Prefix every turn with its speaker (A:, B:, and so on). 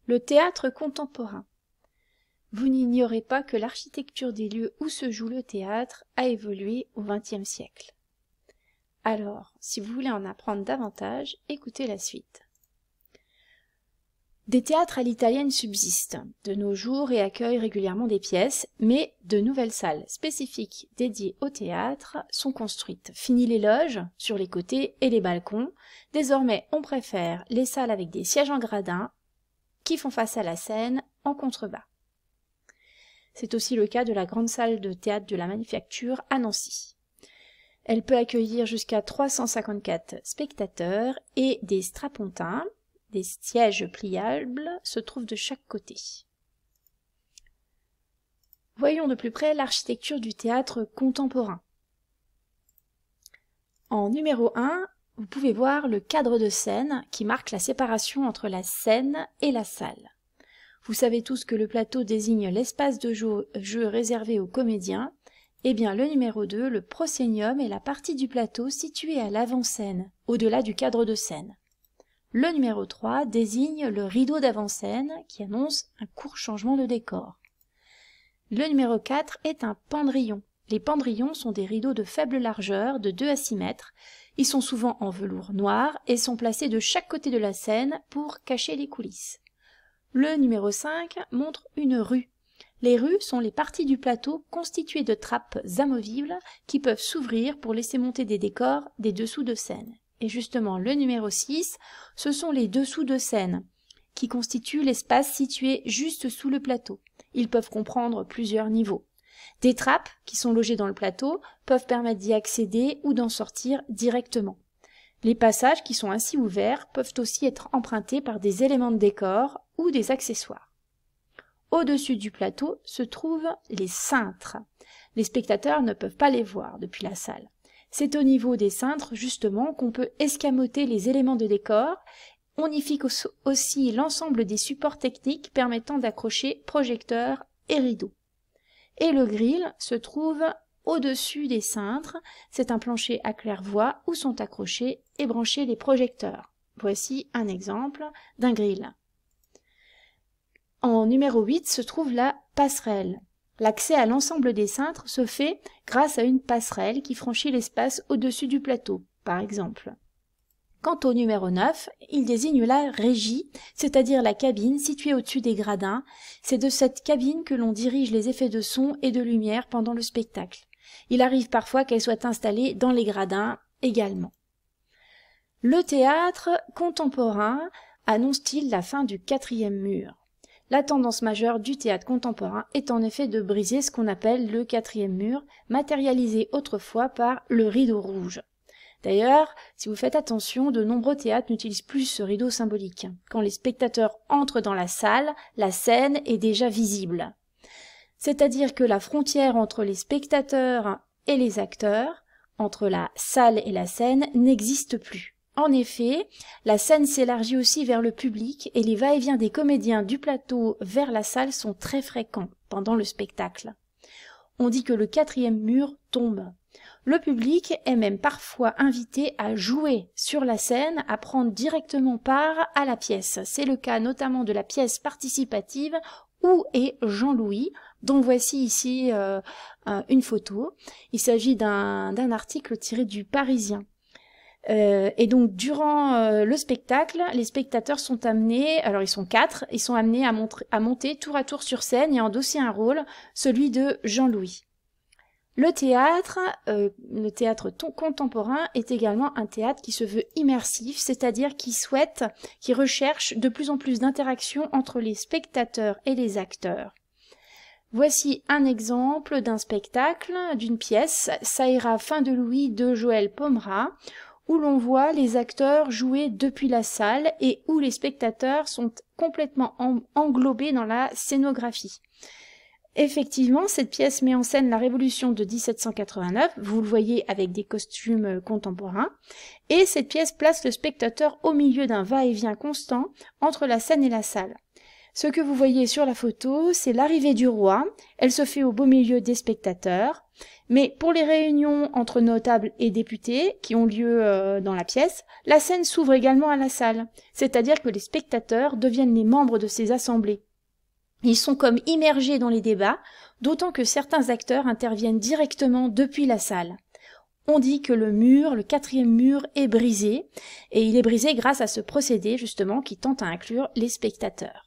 A: Le théâtre contemporain. Vous n'ignorez pas que l'architecture des lieux où se joue le théâtre a évolué au XXe siècle. Alors, si vous voulez en apprendre davantage, écoutez la suite. Des théâtres à l'italienne subsistent de nos jours et accueillent régulièrement des pièces, mais de nouvelles salles spécifiques dédiées au théâtre sont construites. Fini les loges, sur les côtés et les balcons. Désormais, on préfère les salles avec des sièges en gradin qui font face à la scène en contrebas. C'est aussi le cas de la grande salle de théâtre de la Manufacture à Nancy. Elle peut accueillir jusqu'à 354 spectateurs et des strapontins, des sièges pliables, se trouvent de chaque côté. Voyons de plus près l'architecture du théâtre contemporain. En numéro 1, vous pouvez voir le cadre de scène qui marque la séparation entre la scène et la salle. Vous savez tous que le plateau désigne l'espace de jeu réservé aux comédiens. Eh bien, le numéro 2, le proscenium, est la partie du plateau située à l'avant-scène, au-delà du cadre de scène. Le numéro 3 désigne le rideau d'avant-scène qui annonce un court changement de décor. Le numéro 4 est un pendrillon. Les pendrillons sont des rideaux de faible largeur, de 2 à 6 mètres. Ils sont souvent en velours noir et sont placés de chaque côté de la scène pour cacher les coulisses. Le numéro 5 montre une rue. Les rues sont les parties du plateau constituées de trappes amovibles qui peuvent s'ouvrir pour laisser monter des décors des dessous de scène. Et justement, le numéro 6, ce sont les dessous de scène qui constituent l'espace situé juste sous le plateau. Ils peuvent comprendre plusieurs niveaux. Des trappes, qui sont logées dans le plateau, peuvent permettre d'y accéder ou d'en sortir directement. Les passages qui sont ainsi ouverts peuvent aussi être empruntés par des éléments de décor ou des accessoires. Au-dessus du plateau se trouvent les cintres. Les spectateurs ne peuvent pas les voir depuis la salle. C'est au niveau des cintres, justement, qu'on peut escamoter les éléments de décor. On y fixe aussi l'ensemble des supports techniques permettant d'accrocher projecteurs et rideaux. Et le grill se trouve au-dessus des cintres. C'est un plancher à claire-voie où sont accrochés et branchés les projecteurs. Voici un exemple d'un grill. En numéro 8 se trouve la passerelle. L'accès à l'ensemble des cintres se fait grâce à une passerelle qui franchit l'espace au-dessus du plateau, par exemple. Quant au numéro 9, il désigne la régie, c'est-à-dire la cabine située au-dessus des gradins. C'est de cette cabine que l'on dirige les effets de son et de lumière pendant le spectacle. Il arrive parfois qu'elle soit installée dans les gradins également. Le théâtre contemporain annonce-t-il la fin du 4e mur ? La tendance majeure du théâtre contemporain est en effet de briser ce qu'on appelle le 4e mur, matérialisé autrefois par le rideau rouge. D'ailleurs, si vous faites attention, de nombreux théâtres n'utilisent plus ce rideau symbolique. Quand les spectateurs entrent dans la salle, la scène est déjà visible. C'est-à-dire que la frontière entre les spectateurs et les acteurs, entre la salle et la scène, n'existe plus. En effet, la scène s'élargit aussi vers le public et les va-et-vient des comédiens du plateau vers la salle sont très fréquents pendant le spectacle. On dit que le 4e mur tombe. Le public est même parfois invité à jouer sur la scène, à prendre directement part à la pièce. C'est le cas notamment de la pièce participative Où est Jean-Louis, dont voici ici une photo. Il s'agit d'un article tiré du Parisien. Et donc durant le spectacle, les spectateurs sont amenés, alors ils sont 4, ils sont amenés à monter tour à tour sur scène et à endosser un rôle, celui de Jean-Louis. Le théâtre contemporain est également un théâtre qui se veut immersif, c'est-à-dire qui recherche de plus en plus d'interaction entre les spectateurs et les acteurs. Voici un exemple d'un spectacle, d'une pièce, Ça ira fin de Louis de Joël Pomera, où l'on voit les acteurs jouer depuis la salle et où les spectateurs sont complètement englobés dans la scénographie. Effectivement, cette pièce met en scène la Révolution de 1789, vous le voyez avec des costumes contemporains, et cette pièce place le spectateur au milieu d'un va-et-vient constant entre la scène et la salle. Ce que vous voyez sur la photo, c'est l'arrivée du roi, elle se fait au beau milieu des spectateurs. Mais pour les réunions entre notables et députés qui ont lieu dans la pièce, la scène s'ouvre également à la salle, c'est-à-dire que les spectateurs deviennent les membres de ces assemblées. Ils sont comme immergés dans les débats, d'autant que certains acteurs interviennent directement depuis la salle. On dit que le quatrième mur est brisé, et il est brisé grâce à ce procédé justement qui tente à inclure les spectateurs.